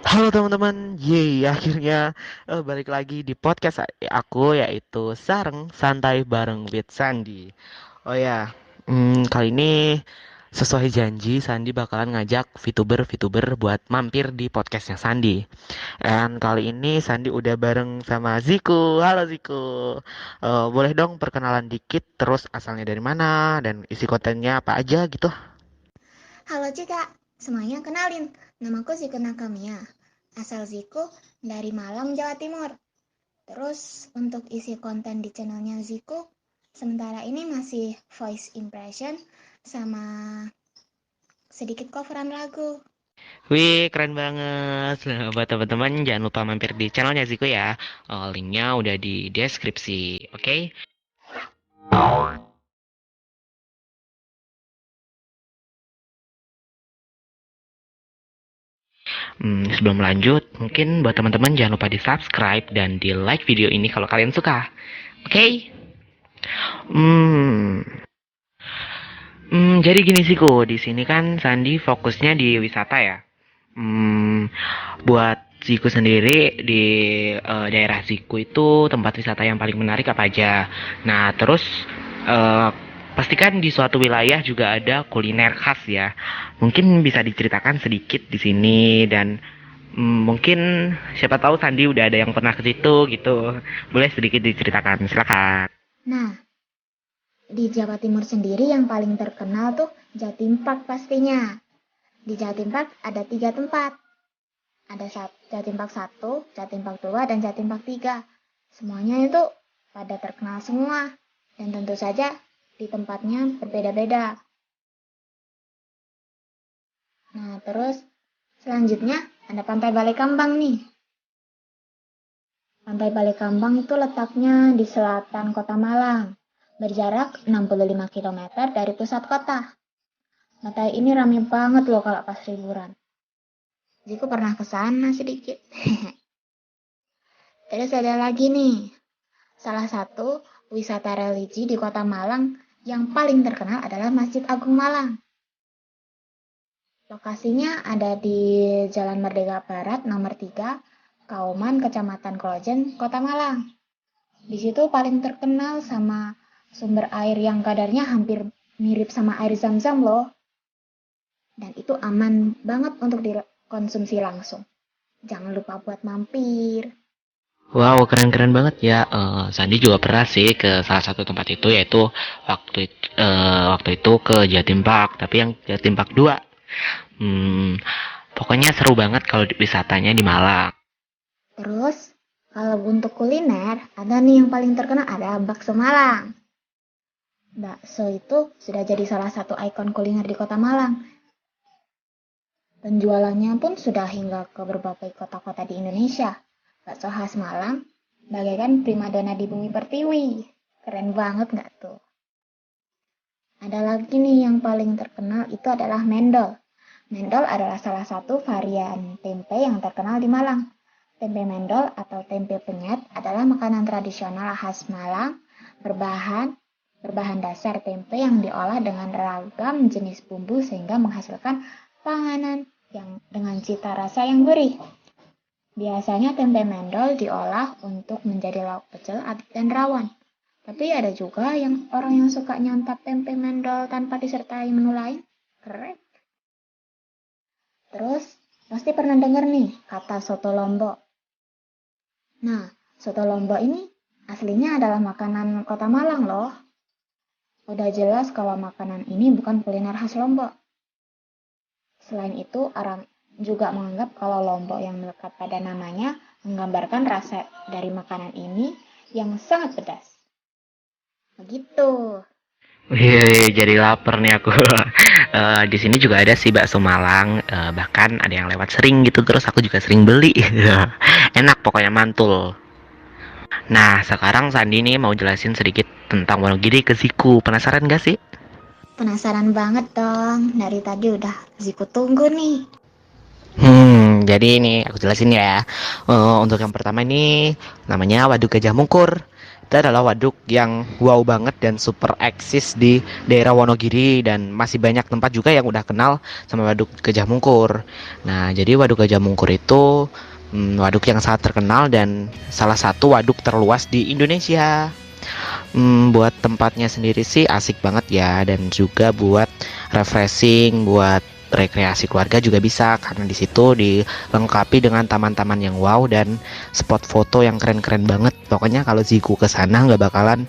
Halo teman-teman, akhirnya balik lagi di podcast aku yaitu Sareng Santai bareng with Sandi. Oh ya, kali ini sesuai janji Sandi bakalan ngajak VTuber-VTuber buat mampir di podcastnya Sandi. Dan kali ini Sandi udah bareng sama Ziku. Halo Ziku. Boleh dong perkenalan dikit, terus asalnya dari mana dan isi kontennya apa aja gitu? Halo juga, semuanya kenalin, namaku Ziku Nakamia. Asal Ziku dari Malang, Jawa Timur. Terus untuk isi konten di channelnya Ziku, sementara ini masih voice impression sama sedikit coveran lagu. Wih, keren banget. Nah, buat teman-teman jangan lupa mampir di channelnya Ziko ya. Linknya udah di deskripsi. Oke? Sebelum lanjut, mungkin buat teman-teman jangan lupa di subscribe dan di like video ini kalau kalian suka. Oke? Hmm, jadi gini Ziko, di sini kan Sandi fokusnya di wisata ya. Hmm, buat Ziku sendiri di daerah Ziku itu tempat wisata yang paling menarik apa aja? Nah, terus eh, pastikan di suatu wilayah juga ada kuliner khas ya. Mungkin bisa diceritakan sedikit di sini dan mungkin siapa tahu Sandi udah ada yang pernah ke situ gitu. Boleh sedikit diceritakan, silakan. Nah, di Jawa Timur sendiri yang paling terkenal tuh Jatim Park pastinya. Di Jatim Park ada 3 tempat. Ada Jatim Park 1, Jatim Park 2, dan Jatim Park 3. Semuanya itu pada terkenal semua. Dan tentu saja di tempatnya berbeda-beda. Nah, terus selanjutnya ada Pantai Balai Kambang nih. Pantai Balai Kambang itu letaknya di selatan Kota Malang, berjarak 65 km dari pusat kota. Pantai ini rame banget loh kalau pas liburan. Jiku pernah ke sana sedikit. Terus ada lagi nih, salah satu wisata religi di Kota Malang yang paling terkenal adalah Masjid Agung Malang. Lokasinya ada di Jalan Merdeka Barat nomor 3, Kauman, Kecamatan Klojen, Kota Malang. Di situ paling terkenal sama sumber air yang kadarnya hampir mirip sama air zam-zam loh. Dan itu aman banget untuk dikonsumsi langsung. Jangan lupa buat mampir. Wow, keren-keren banget ya. Sandi juga pernah sih ke salah satu tempat itu yaitu waktu itu ke Jatim Park, tapi yang Jatim Park 2. Hmm, pokoknya seru banget kalau wisatanya di Malang. Terus, kalau untuk kuliner, ada nih yang paling terkenal ada bakso Malang. Bakso itu sudah jadi salah satu ikon kuliner di kota Malang. Penjualannya pun sudah hingga ke berbagai kota-kota di Indonesia. Bakso khas Malang, bagaikan primadona di bumi pertiwi. Keren banget nggak tuh? Ada lagi nih yang paling terkenal itu adalah mendol. Mendol adalah salah satu varian tempe yang terkenal di Malang. Tempe mendol atau tempe penyet adalah makanan tradisional khas Malang berbahan dasar tempe yang diolah dengan ragam jenis bumbu sehingga menghasilkan panganan yang dengan cita rasa yang gurih. Biasanya tempe mendol diolah untuk menjadi lauk pecel dan rawon. Tapi ada juga orang yang suka nyantap tempe mendol tanpa disertai menu lain. Keren. Terus, pasti pernah dengar nih kata soto lombok. Nah, soto lombok ini aslinya adalah makanan kota Malang loh. Udah jelas kalau makanan ini bukan kuliner khas Lombok. Selain itu, orang juga menganggap kalau lombok yang melekat pada namanya menggambarkan rasa dari makanan ini yang sangat pedas. Begitu. Wih, jadi lapar nih aku. Di sini juga ada sih bakso Malang, bahkan ada yang lewat sering gitu, terus aku juga sering beli. Enak pokoknya mantul. Nah, sekarang Sandi nih mau jelasin sedikit tentang Wonogiri ke Siku. Penasaran gak sih? Penasaran banget dong. Dari tadi udah Ziku tunggu nih. Jadi ini aku jelasin ya. Untuk yang pertama ini namanya Waduk Gajah Mungkur. itu adalah waduk yang wow banget dan super eksis di daerah Wonogiri, dan masih banyak tempat juga yang udah kenal sama waduk Gajah Mungkur. Nah, jadi waduk Gajah Mungkur itu waduk yang sangat terkenal dan salah satu waduk terluas di Indonesia. Buat tempatnya sendiri sih asik banget ya, dan juga buat refreshing, buat rekreasi keluarga juga bisa, karena di situ dilengkapi dengan taman-taman yang wow dan spot foto yang keren-keren banget. Pokoknya kalau Ziku ke sana nggak bakalan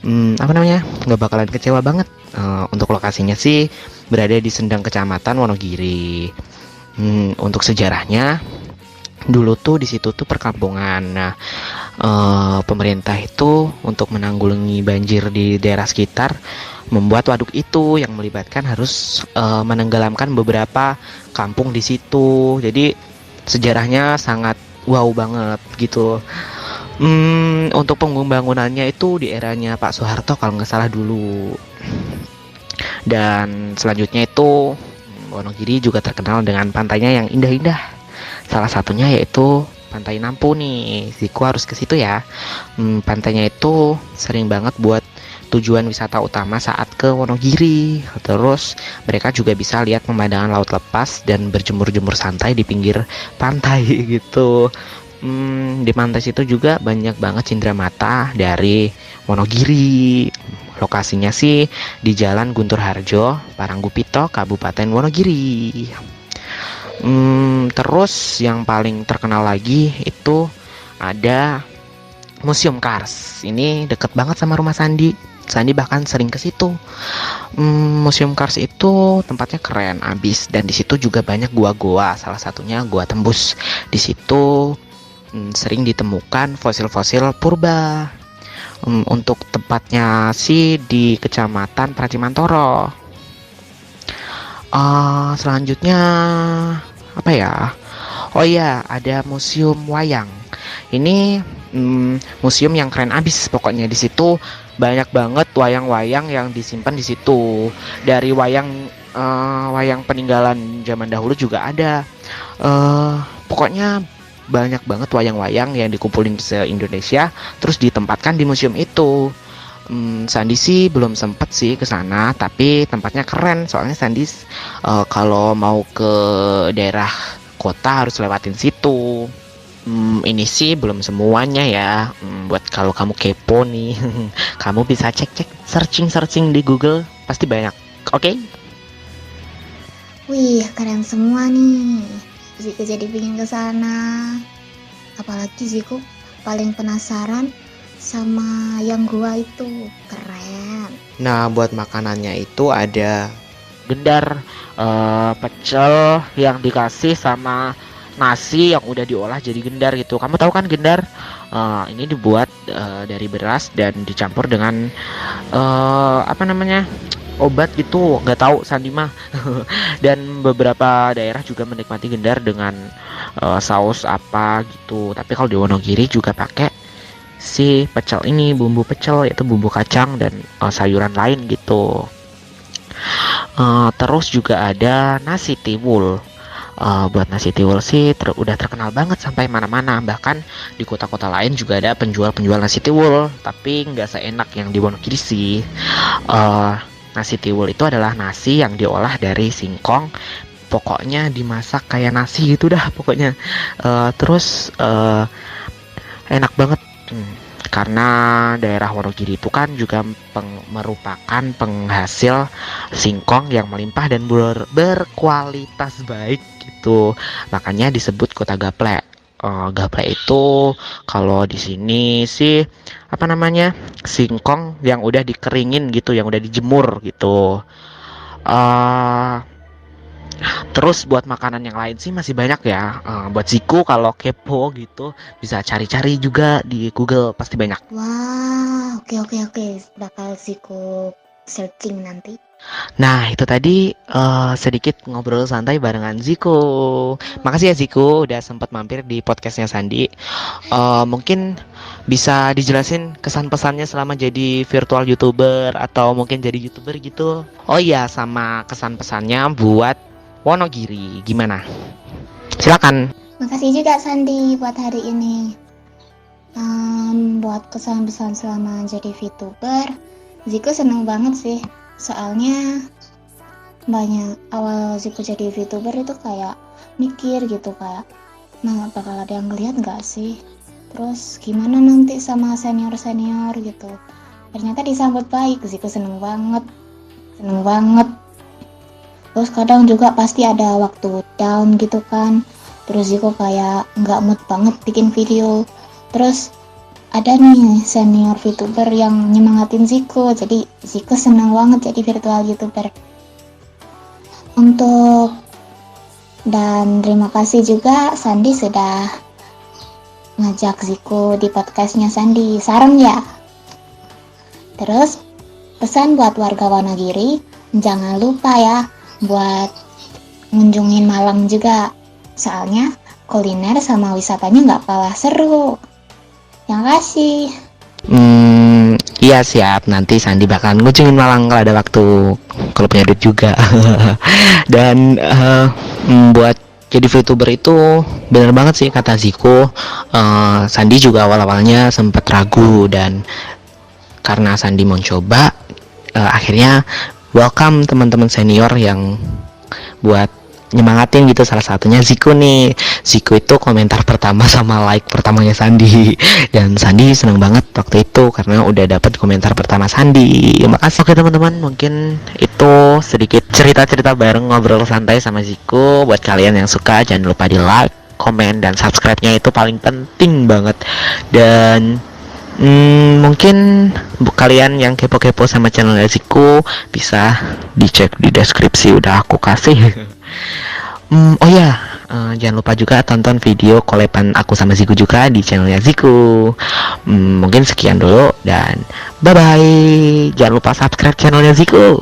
nggak bakalan kecewa banget. Untuk lokasinya sih berada di Sendang, Kecamatan Wonogiri. Untuk sejarahnya, dulu tuh di situ tuh perkampungan. Nah, pemerintah itu untuk menanggulangi banjir di daerah sekitar membuat waduk itu yang melibatkan harus menenggelamkan beberapa kampung di situ. Jadi sejarahnya sangat wow banget gitu. Untuk pembangunannya itu di eranya Pak Soeharto kalau nggak salah dulu. Dan selanjutnya itu Wonogiri juga terkenal dengan pantainya yang indah-indah. Salah satunya yaitu Pantai Nampu nih. Ziku harus ke situ ya. Pantainya itu sering banget buat tujuan wisata utama saat ke Wonogiri. Terus mereka juga bisa lihat pemandangan laut lepas dan berjemur-jemur santai di pinggir pantai gitu. Di pantai situ juga banyak banget cindramata dari Wonogiri. Lokasinya sih di Jalan Guntur Harjo, Paranggupito, Kabupaten Wonogiri. Terus yang paling terkenal lagi itu ada Museum Kars. Ini deket banget sama rumah Sandi. Sandi bahkan sering ke situ. Museum Kars itu tempatnya keren abis, dan di situ juga banyak gua-gua. Salah satunya Gua Tembus. Di situ sering ditemukan fosil-fosil purba. Untuk tempatnya sih di Kecamatan Pracimantoro. Selanjutnya apa ya? Oh iya, ada Museum Wayang. Ini museum yang keren abis. Pokoknya di situ banyak banget wayang-wayang yang disimpan di situ. Dari wayang peninggalan zaman dahulu juga ada. Pokoknya banyak banget wayang-wayang yang dikumpulin se-Indonesia terus ditempatkan di museum itu. Sandi sih belum sempet sih ke sana, tapi tempatnya keren. Soalnya Sandi kalau mau ke daerah kota harus lewatin situ. Ini sih belum semuanya ya. Buat kalau kamu kepo nih, kamu bisa cek-cek, searching di Google, pasti banyak. Oke? Wih, keren semua nih. Ziku jadi pingin ke sana. Apalagi Ziku paling penasaran sama yang gua itu. Keren. Nah, buat makanannya itu ada gendar, pecel yang dikasih sama nasi yang udah diolah jadi gendar gitu. Kamu tahu kan gendar? Ini dibuat dari beras dan dicampur dengan obat gitu, nggak tahu Sandi mah. Dan beberapa daerah juga menikmati gendar dengan saus apa gitu. Tapi kalau di Wonogiri juga pakai si pecel ini, bumbu pecel, yaitu bumbu kacang dan sayuran lain gitu. Terus juga ada nasi tiwul. Buat nasi tiwul sih udah terkenal banget sampai mana-mana. Bahkan di kota-kota lain juga ada penjual-penjual nasi tiwul, tapi nggak seenak yang di Wonogiri sih. Nasi tiwul itu adalah nasi yang diolah dari singkong. Pokoknya dimasak kayak nasi gitu dah pokoknya. Terus enak banget. Karena daerah Wonogiri itu kan juga merupakan penghasil singkong yang melimpah dan berkualitas baik gitu. Makanya disebut kota gaplek. Gaplek itu kalau di sini sih singkong yang udah dikeringin gitu, yang udah dijemur gitu. Terus buat makanan yang lain sih masih banyak ya. Buat Ziku kalau kepo gitu bisa cari-cari juga di Google, pasti banyak. Wah, oke. Bakal Ziku searching nanti. Nah, itu tadi sedikit ngobrol santai barengan Ziku. Makasih ya Ziku udah sempat mampir di podcastnya Sandi. Mungkin bisa dijelasin kesan pesannya selama jadi virtual YouTuber atau mungkin jadi YouTuber gitu. Oh iya, sama kesan pesannya buat Wonogiri gimana? Silakan. Makasih juga Sandi buat hari ini. Buat kesan-pesan selama jadi VTuber, Zico seneng banget sih. Soalnya banyak awal Zico jadi VTuber itu kayak mikir gitu, kayak nah bakal ada yang ngeliat gak sih, terus gimana nanti sama senior-senior gitu. Ternyata disambut baik, Zico seneng banget. Terus kadang juga pasti ada waktu down gitu kan, terus Zico kayak nggak mood banget bikin video, terus ada nih senior VTuber yang nyemangatin Zico, jadi Zico seneng banget jadi virtual YouTuber. Dan terima kasih juga Sandi sudah ngajak Zico di podcastnya Sandi, sareng ya. Terus pesan buat warga Wonogiri, jangan lupa ya buat ngunjungin Malang juga, soalnya kuliner sama wisatanya nggak kalah seru. Terima kasih. Iya siap, nanti Sandi bakalan ngunjungin Malang kalau ada waktu, kalau punya duit juga. Dan buat jadi VTuber itu bener banget sih kata Ziko. Sandi juga awal-awalnya sempet ragu, dan karena Sandi mau coba, akhirnya welcome teman-teman senior yang buat nyemangatin gitu. Salah satunya Ziko nih. Ziko itu komentar pertama sama like pertamanya Sandi, dan Sandi seneng banget waktu itu karena udah dapat komentar pertama Sandi. Makasih. Oke teman-teman, mungkin itu sedikit cerita-cerita bareng ngobrol santai sama Ziko. Buat kalian yang suka, jangan lupa di like, komen, dan subscribe-nya, itu paling penting banget. Dan mungkin kalian yang kepo-kepo sama channel Ziko bisa dicek di deskripsi, udah aku kasih. Oh ya, jangan lupa juga tonton video kolepan aku sama Ziko juga di channelnya Ziko. Mungkin sekian dulu dan bye bye. Jangan lupa subscribe channelnya Ziko.